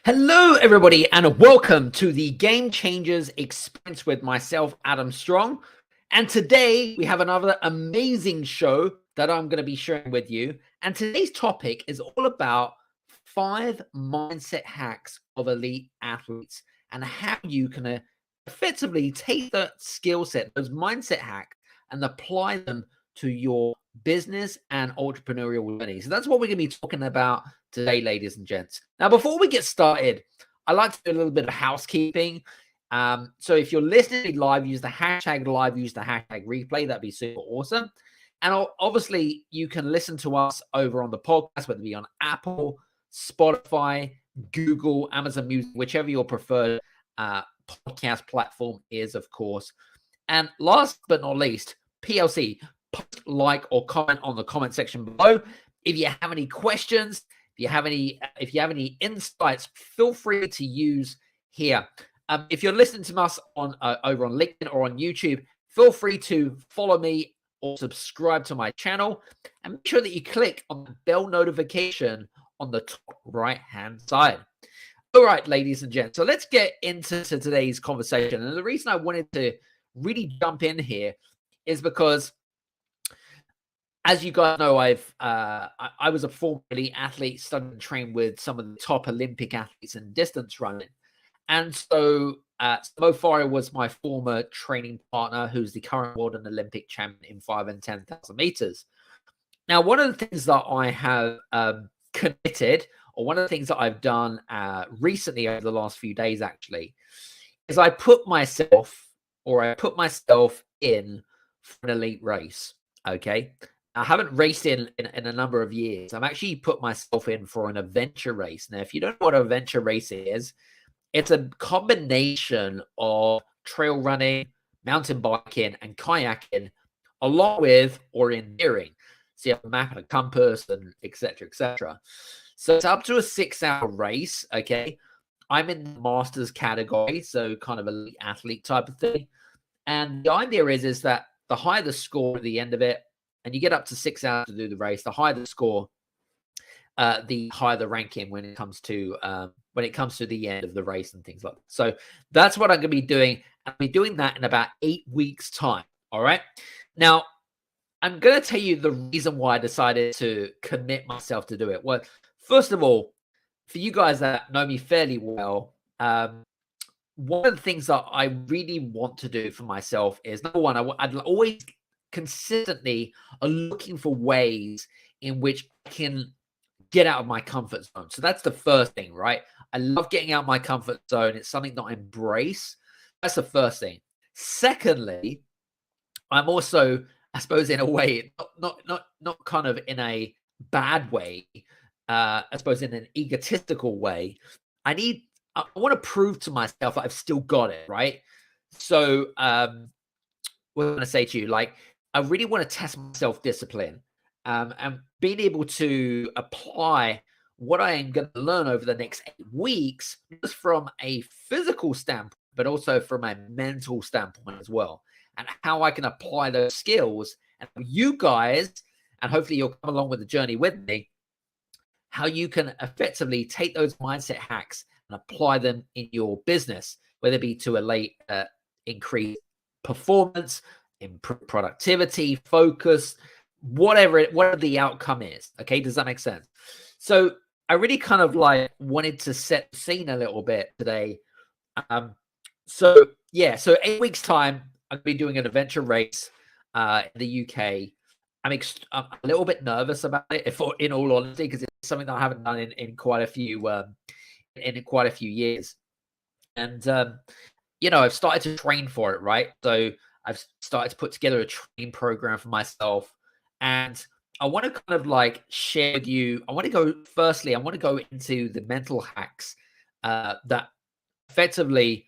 Hello, everybody, and welcome to the Game Changers Experience with myself, Adam Strong. And today we have another amazing show that I'm going to be sharing with you. And today's topic is all about 5 mindset hacks of elite athletes and how you can effectively take that skill set, those mindset hacks, and apply them to your business and entrepreneurial journey. So that's what we're going to be talking about today, ladies and gents. Now, before we get started, I like to do a little bit of housekeeping. So if you're listening live, use the hashtag live, use the hashtag replay. That'd be super awesome. And obviously, you can listen to us over on the podcast, whether it be on Apple, Spotify, Google, Amazon Music, whichever your preferred podcast platform is, of course. And last but not least, PLC, post, like, or comment on the comment section below. If you have any questions, if you have any insights, feel free to use here. If you're listening to us on over on LinkedIn or on YouTube, feel free to follow me or subscribe to my channel, and make sure that you click on the bell notification on the top right-hand side. All right, ladies and gents, so let's get into today's conversation. And the reason I wanted to really jump in here is because, as you guys know, I was a former elite athlete, studied and trained with some of the top Olympic athletes in distance running. And so Mo Farah was my former training partner, who's the current world and Olympic champion in 5 and 10,000 meters. Now, one of the things that I have committed, or one of the things that I've done recently over the last few days, actually, is I put myself in for an elite race. Okay. I haven't raced in a number of years. I'm actually put myself in for an adventure race. Now, if you don't know what an adventure race is, it's a combination of trail running, mountain biking, and kayaking, along with orienteering. So you have a map and a compass, and et cetera, et cetera. So it's up to a 6-hour race. Okay. I'm in the masters category, so kind of elite athlete type of thing. And the idea is that the higher the score at the end of it, and you get up to 6 hours to do the race, the higher the score, the higher the ranking when it comes to the end of the race and things like that. So that's what I'm going to be doing. I'll be doing that in about 8 weeks' time. All right. Now, I'm going to tell you the reason why I decided to commit myself to do it. Well, first of all, for you guys that know me fairly well, one of the things that I really want to do for myself is, number one, I'd always consistently are looking for ways in which I can get out of my comfort zone. So that's the first thing, right? I love getting out of my comfort zone. It's something that I embrace. That's the first thing. Secondly, I'm also, I suppose, in a way, not kind of in a bad way, I suppose in an egotistical way. I want to prove to myself that I've still got it, right? So what I'm going to say to you, like, I really want to test my self-discipline, and being able to apply what I am going to learn over the next 8 weeks, just from a physical standpoint, but also from a mental standpoint as well, and how I can apply those skills. And you guys, and hopefully you'll come along with the journey with me, how you can effectively take those mindset hacks and apply them in your business, whether it be to increase performance, improve productivity, focus, whatever the outcome is. Okay, does that make sense? So I really kind of like wanted to set the scene a little bit today. So 8 weeks time, I'll be doing an adventure race in the UK. I'm a little bit nervous about it, if in all honesty, because it's something that I haven't done in quite a few years. And I've started to train for it, right? So I've started to put together a training program for myself, and I want to kind of like share with you. I want to go into the mental hacks that effectively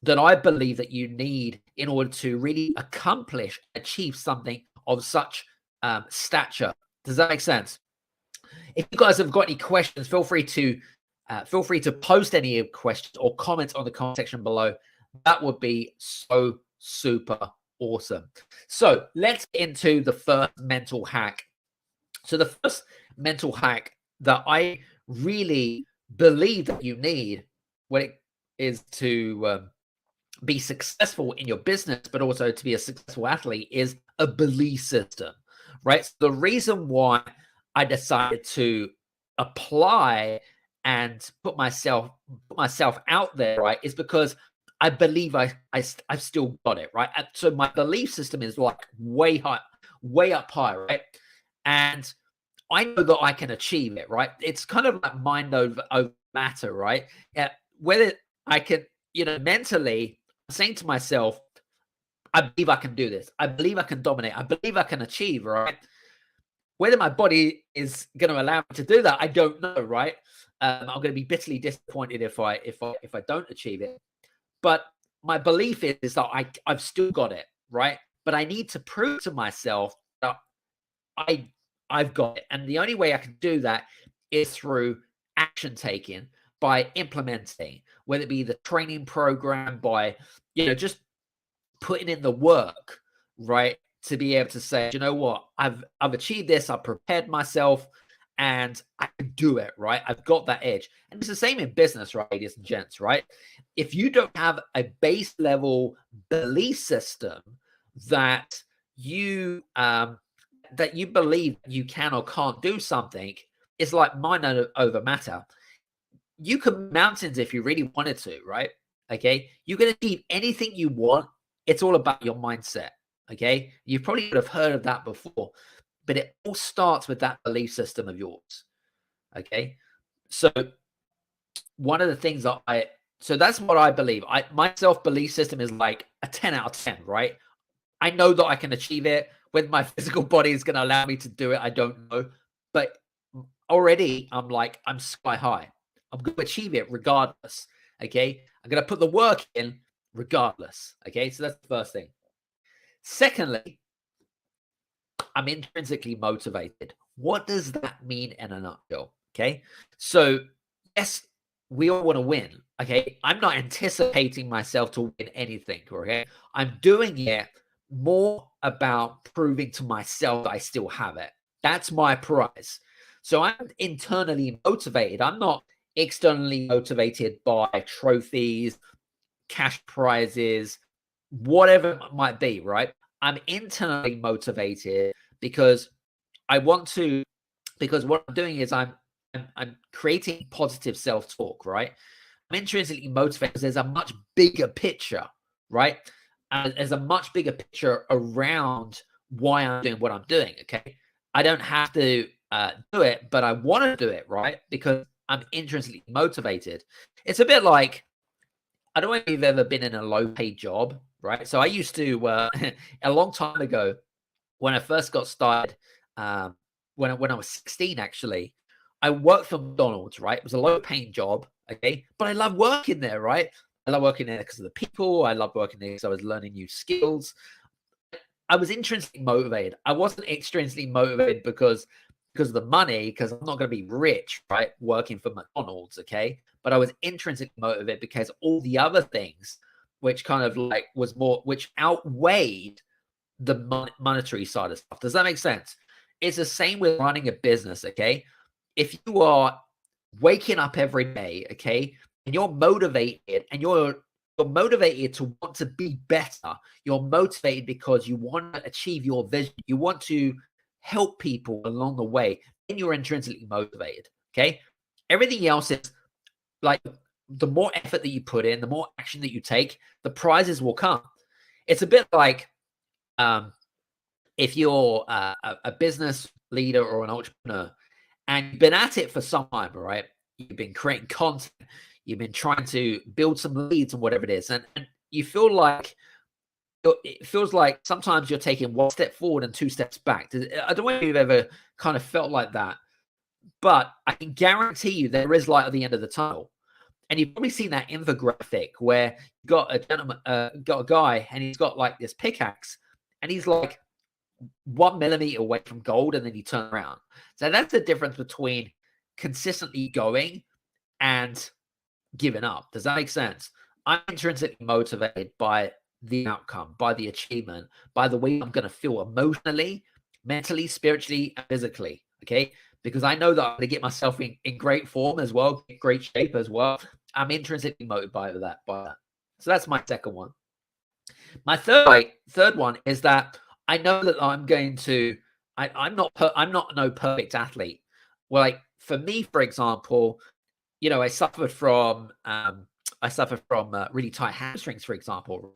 that I believe that you need in order to really achieve something of such stature. Does that make sense? If you guys have got any questions, feel free to post any questions or comments on the comment section below. That would be so super awesome. So let's get into the first mental hack. So the first mental hack that I really believe that you need when it is to be successful in your business, but also to be a successful athlete is a belief system, right? So the reason why I decided to apply and put myself out there, right, is because I believe I've still got it, right? And so my belief system is like way high, way up high, right? And I know that I can achieve it, right? It's kind of like mind over matter, right? Yeah, whether I can, mentally, I'm saying to myself, I believe I can do this. I believe I can dominate. I believe I can achieve, right? Whether my body is going to allow me to do that, I don't know, right? I'm going to be bitterly disappointed if I don't achieve it. But my belief is that I've still got it, right? But I need to prove to myself that I've got it. And the only way I can do that is through action taking, by implementing, whether it be the training program, by, just putting in the work, right? To be able to say, you know what, I've achieved this, I've prepared myself, and I can do it, right? I've got that edge. And it's the same in business, right, ladies and gents, right? If you don't have a base level belief system that you believe you can or can't do something, it's like mind over matter. You can move mountains if you really wanted to, right? Okay. You can achieve anything you want. It's all about your mindset. Okay. You probably would have heard of that before, but it all starts with that belief system of yours. Okay. So one of the things so that's what I believe. My self-belief system is like a 10 out of 10, right? I know that I can achieve it. Whether my physical body is going to allow me to do it, I don't know. But already I'm sky high. I'm going to achieve it regardless. Okay. I'm going to put the work in regardless. Okay. So that's the first thing. Secondly, I'm intrinsically motivated. What does that mean in a nutshell? Okay. So, yes, we all want to win. Okay. I'm not anticipating myself to win anything. Okay. I'm doing it more about proving to myself that I still have it. That's my prize. So I'm internally motivated. I'm not externally motivated by trophies, cash prizes, whatever it might be, right? I'm internally motivated because I want to, because what I'm doing is I'm creating positive self-talk, right? I'm intrinsically motivated because there's a much bigger picture, right? And there's a much bigger picture around why I'm doing what I'm doing. Okay. I don't have to do it, but I want to do it, right? Because I'm intrinsically motivated. It's a bit like, I don't know if you've ever been in a low paid job, right? So I used to, a long time ago, when I first got started, when I was 16, actually, I worked for McDonald's, right? It was a low paying job, okay? But I love working there, right? I love working there because of the people. I love working there because I was learning new skills. I was intrinsically motivated. I wasn't extrinsically motivated because of the money, because I'm not going to be rich, right? Working for McDonald's, okay? But I was intrinsically motivated because all the other things, which kind of like was more, which outweighed the monetary side of stuff. Does that make sense? It's the same with running a business, okay? If you are waking up every day, okay, and you're motivated and you're motivated to want to be better, you're motivated because you want to achieve your vision, you want to help people along the way, then you're intrinsically motivated, okay? Everything else is like, the more effort that you put in, the more action that you take, the prizes will come. It's a bit like, if you're a business leader or an entrepreneur and you've been at it for some time, right? You've been creating content, you've been trying to build some leads and whatever it is, and you feel like, it feels like sometimes you're taking one step forward and two steps back. I don't know if you've ever kind of felt like that, but I can guarantee you there is light at the end of the tunnel. And you've probably seen that infographic where you got a gentleman, got a guy, and he's got like this pickaxe, and he's like 1 millimeter away from gold, and then you turn around. So that's the difference between consistently going and giving up. Does that make sense? I'm intrinsically motivated by the outcome, by the achievement, by the way I'm going to feel emotionally, mentally, spiritually, and physically. okay? Because I know that I'm going to get myself in great form as well, great shape as well. I'm intrinsically motivated by that. So that's my second one. My third one is that I know that I'm going to. I'm not no perfect athlete. Well, like for me, for example, I suffered from really tight hamstrings, for example.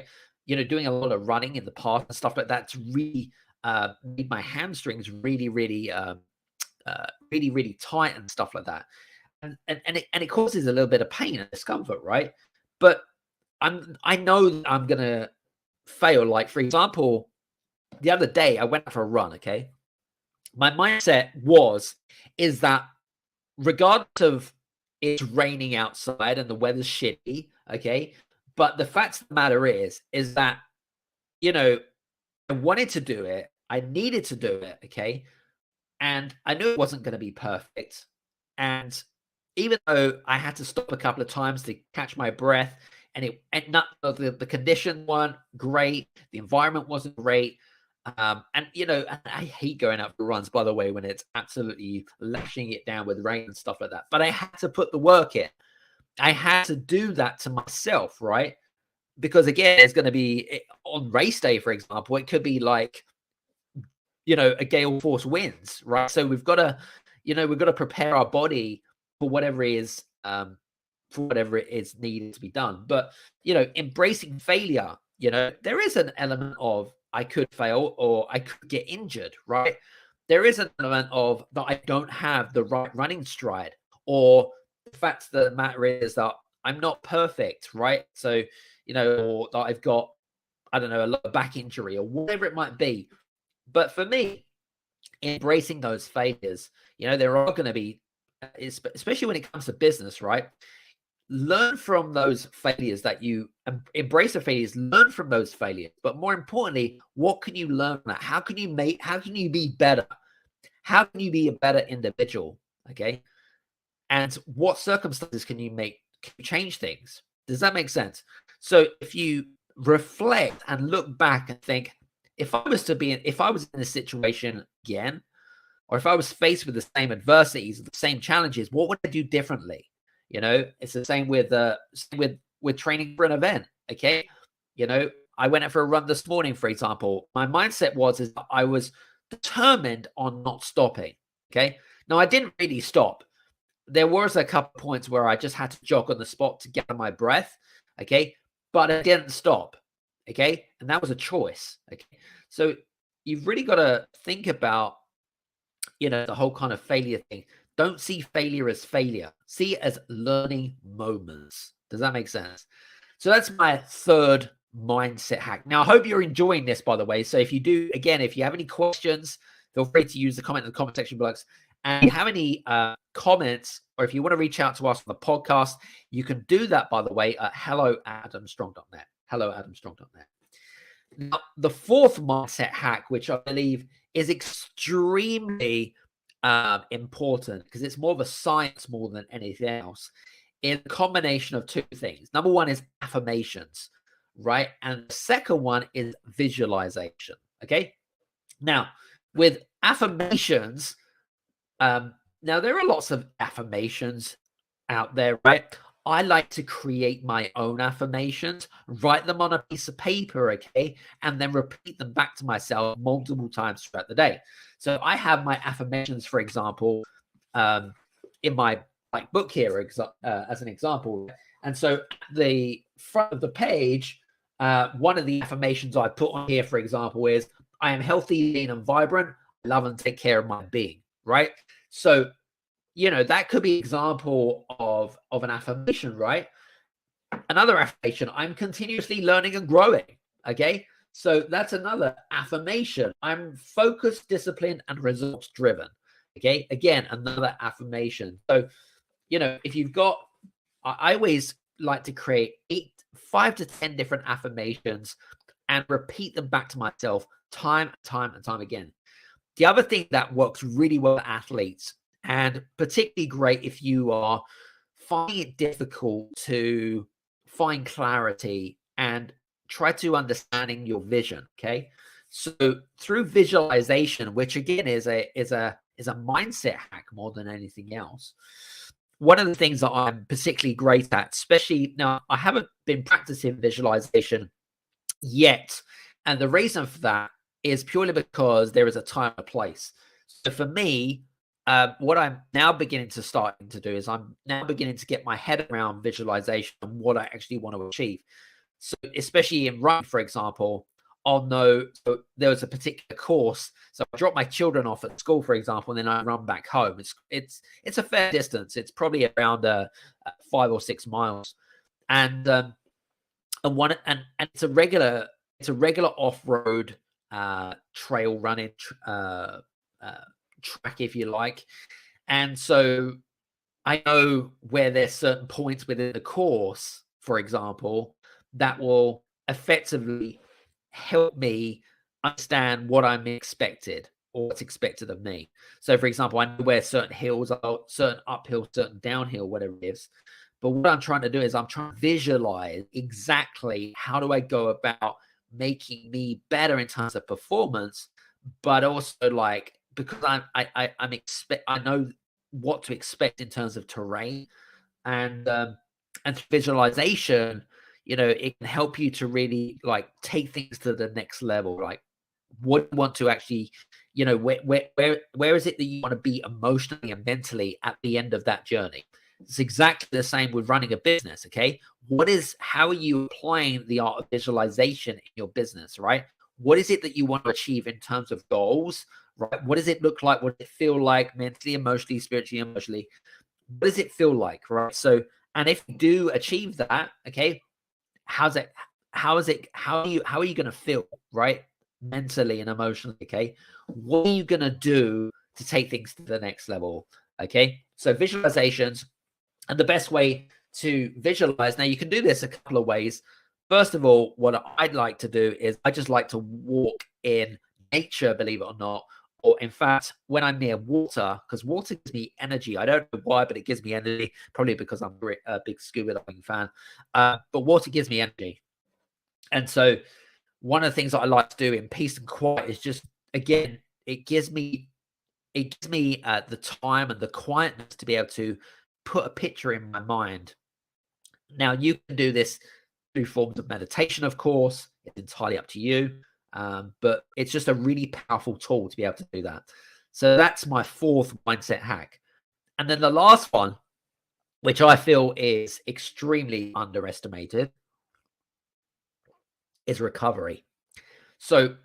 Right? Doing a lot of running in the past and stuff like that's really made my hamstrings really tight and stuff like that. And it causes a little bit of pain and discomfort, right? But I know that I'm gonna fail. Like for example, the other day I went for a run. Okay, my mindset is that regardless of it's raining outside and the weather's shitty, okay, but the fact of the matter is that I wanted to do it, I needed to do it, okay, and I knew it wasn't going to be perfect. And even though I had to stop a couple of times to catch my breath, and not the conditions weren't great, the environment wasn't great. And I hate going out for runs, by the way, when it's absolutely lashing it down with rain and stuff like that. But I had to put the work in. I had to do that to myself, right? Because again, it's going to be on race day, for example, it could be like a gale force winds, right? So we've got to prepare our body for whatever it is needed to be done. But embracing failure, there is an element of I could fail or I could get injured, right? There is an element of that I don't have the right running stride, or the fact of the matter is that I'm not perfect, right? So or that I've got, I don't know, a lower back injury or whatever it might be. But for me, embracing those failures, there are going to be, especially when it comes to business, right? Learn from those failures that you embrace the failures, learn from those failures. But more importantly, what can you learn from that? How can you be better? How can you be a better individual? Okay. And what circumstances can you change things? Does that make sense? So if you reflect and look back and think, if I was in this situation again, or if I was faced with the same adversities, the same challenges, what would I do differently? It's the same with training for an event. Okay. I went out for a run this morning, for example. My mindset is that I was determined on not stopping. Okay. Now I didn't really stop. There was a couple points where I just had to jog on the spot to get my breath. Okay. But I didn't stop. Okay. And that was a choice. Okay. So you've really got to think about, the whole kind of failure thing. Don't see failure as failure. See it as learning moments. Does that make sense? So that's my third mindset hack. Now, I hope you're enjoying this, by the way. So if you have any questions, feel free to use the comment in the comment section below. And if you have any comments, or if you want to reach out to us on the podcast, you can do that, by the way, at hello@adamstrong.net. Hello@adamstrong.net. Now, the fourth mindset hack, which I believe is extremely important, because it's more of a science more than anything else, is a combination of two things. Number one is affirmations, right? And the second one is visualization. Okay. Now, with affirmations, now there are lots of affirmations out there, right? I like to create my own affirmations, write them on a piece of paper, okay, and then repeat them back to myself multiple times throughout the day. So I have my affirmations, for example, in my book here as an example. And so at the front of the page, one of the affirmations I put on here, for example, is I am healthy, lean, and vibrant. I love and take care of my being, right? So that could be an example of an affirmation, right? Another affirmation, I'm continuously learning and growing. Okay. So that's another affirmation. I'm focused, disciplined, and results driven. Okay. Again, another affirmation. So, if you've got, I always like to create 5 to 10 different affirmations and repeat them back to myself time and time again. The other thing that works really well for athletes, and particularly great if you are finding it difficult to find clarity and try to understanding your vision. Okay. So through visualization, which again is a is a mindset hack more than anything else. One of the things that I'm particularly great at, especially now, I haven't been practicing visualization yet. And the reason for that is purely because there is a time and a place. So for me, what I'm now beginning to do is I'm now beginning to get my head around visualization and what I actually want to achieve. So especially in running, for example, I'll know, so there was a particular course. So I drop my children off at school, for example, and then I run back home. It's a fair distance. It's probably around 5 or 6 miles, and it's a regular off-road trail running track, if you like. And so I know where there's certain points within the course, for example, that will effectively help me understand what I'm expected or what's expected of me. So, for example, I know where certain hills are, certain uphill, certain downhill, whatever it is. But what I'm trying to do is I'm trying to visualize exactly how do I go about making me better in terms of performance, but also like because I know what to expect in terms of terrain, and visualization, it can help you to really like take things to the next level. Like, what you want to actually, where is it that you want to be emotionally and mentally at the end of that journey? It's exactly the same with running a business. Okay, how are you applying the art of visualization in your business? Right, what is it that you want to achieve in terms of goals? Right, what does it look like? What does it feel like mentally, emotionally, spiritually, emotionally? What does it feel like? Right, so, and if you do achieve that, okay, how are you going to feel, right, mentally and emotionally? Okay, what are you going to do to take things to the next level? Okay, so visualizations, and the best way to visualize, now you can do this a couple of ways. First of all, what I'd like to do is I just like to walk in nature, believe it or not. Or in fact, when I'm near water, because water gives me energy. I don't know why, but it gives me energy. Probably because I'm a big scuba diving fan. But water gives me energy. And so one of the things that I like to do in peace and quiet is just, again, it gives me the time and the quietness to be able to put a picture in my mind. Now, you can do this through forms of meditation, of course. It's entirely up to you. But it's just a really powerful tool to be able to do that. So that's my fourth mindset hack. And then the last one, which I feel is extremely underestimated, is recovery. So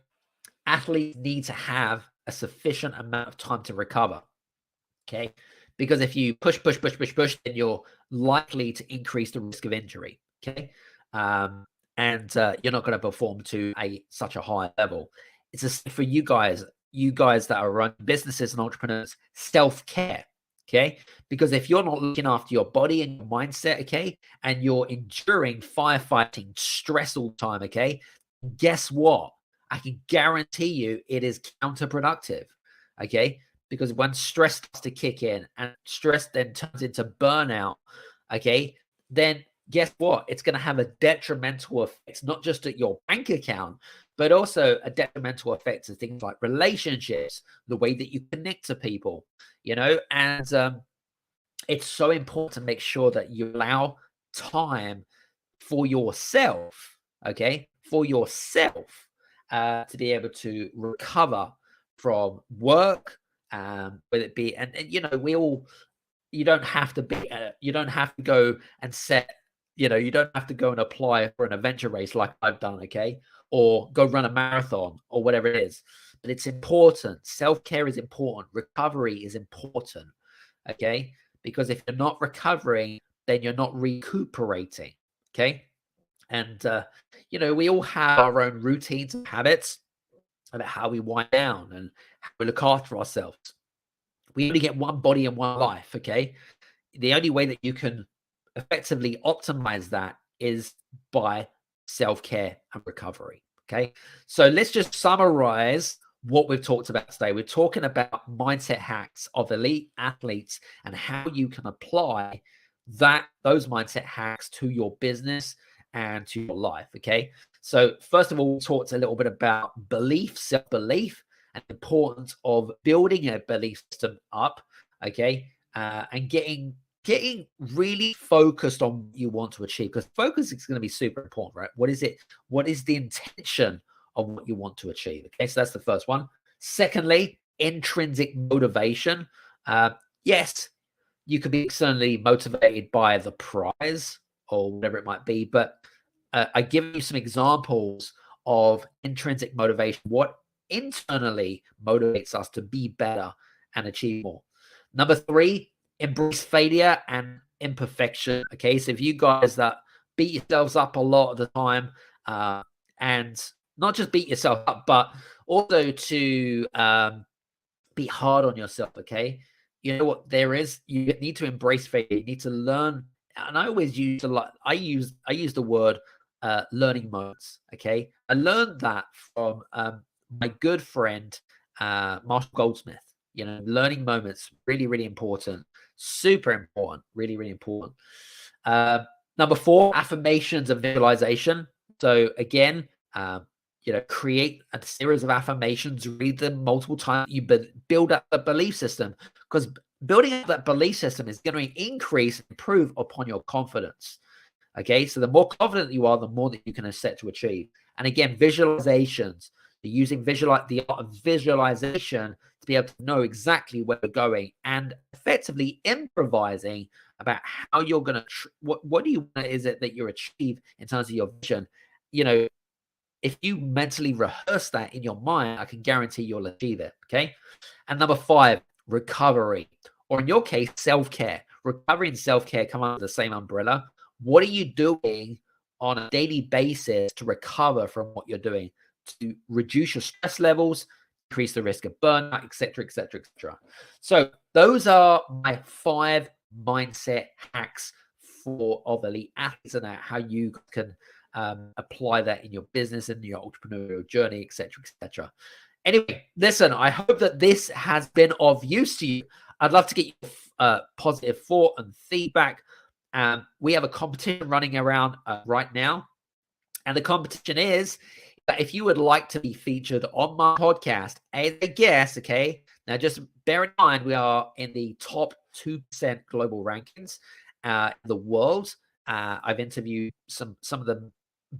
athletes need to have a sufficient amount of time to recover. Okay. Because if you push, then you're likely to increase the risk of injury. Okay. And you're not going to perform to such a high level. It's just for you guys that are running businesses and entrepreneurs, self-care. Okay. Because if you're not looking after your body and your mindset, okay, and you're enduring firefighting stress all the time, okay, guess what? I can guarantee you it is counterproductive. Okay. Because when stress starts to kick in and stress then turns into burnout, okay, then guess what? It's going to have a detrimental effect, not just at your bank account, but also a detrimental effect to things like relationships, the way that you connect to people, and it's so important to make sure that you allow time for yourself, okay, to be able to recover from work, whether it be, and you don't have to be, you don't have to go and set, you don't have to go and apply for an adventure race like I've done, okay, or go run a marathon or whatever it is. But it's important. Self-care is important. Recovery is important, okay, because if you're not recovering, then you're not recuperating, okay. And we all have our own routines and habits about how we wind down and how we look after ourselves. We only get one body and one life, okay? The only way that you can effectively optimize that is by self-care and recovery, okay? So let's just summarize what we've talked about today. We're talking about mindset hacks of elite athletes and how you can apply those mindset hacks to your business and to your life, okay? So first of all, we talked a little bit about belief, self-belief, and the importance of building a belief system up, okay, and getting really focused on what you want to achieve, because focus is going to be super important, right? What is it? What is the intention of what you want to achieve? Okay, so that's the first one. Secondly, intrinsic motivation. Yes, you could be externally motivated by the prize or whatever it might be, but I give you some examples of intrinsic motivation, what internally motivates us to be better and achieve more. Number three, embrace failure and imperfection. Okay, so if you guys that beat yourselves up a lot of the time, and not just beat yourself up, but also to be hard on yourself. Okay, you know what there is. You need to embrace failure. You need to learn. And I always use a lot. I use the word learning moments. Okay, I learned that from my good friend Marshall Goldsmith. You know, learning moments really, really important, super important, really, really important. Number four, affirmations and visualization. So again, you know, create a series of affirmations, read them multiple times. You build up a belief system, because building up that belief system is going to increase, improve upon your confidence. Okay, so the more confident you are, the more that you can set to achieve. And again, visualizations. You're using the art of visualization to be able to know exactly where you're going, and effectively improvising about how you're going to, what do you want is it that you achieve in terms of your vision. You know, if you mentally rehearse that in your mind, I can guarantee you'll achieve it. Okay. And number five, recovery, or in your case, self-care. Recovery and self-care come under the same umbrella. What are you doing on a daily basis to recover from what you're doing, to reduce your stress levels, increase the risk of burnout, etc., etc., etc. So those are my 5 mindset hacks for elite athletes, and how you can apply that in your business and your entrepreneurial journey, etc., etc. Anyway, listen, I hope that this has been of use to you. I'd love to get your positive thought and feedback. We have a competition running around right now, and the competition is that if you would like to be featured on my podcast as a guest, okay, now just bear in mind we are in the top 2% global rankings in the world. I've interviewed some of the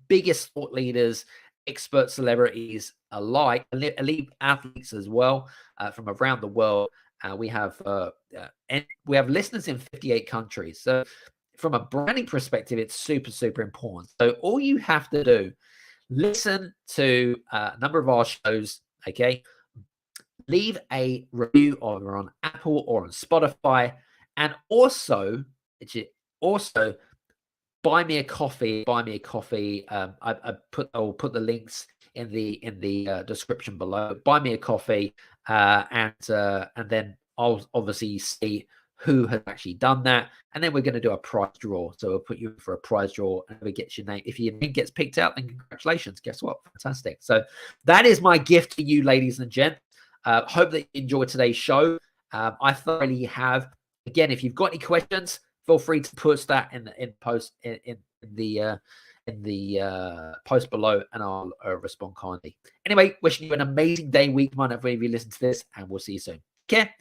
biggest thought leaders, expert celebrities alike, elite athletes as well, from around the world. We have listeners in 58 countries. So from a branding perspective, it's super, super important. So all you have to do, listen to a number of our shows, okay? Leave a review either on Apple or on Spotify, and also buy me a coffee. I'll put the links in the description below. Buy me a coffee, and then I'll obviously see who has actually done that, and then we're going to do a prize draw. So we'll put you in for a prize draw, and we get your name. If your name gets picked out, then congratulations. Guess what? Fantastic. So that is my gift to you, ladies and gents. Hope that you enjoyed today's show. I thoroughly have. Again, if you've got any questions, feel free to post that in the post below, and I'll respond kindly. Anyway, wishing you an amazing day, week, month, whenever you listen to this, and we'll see you soon. Take care.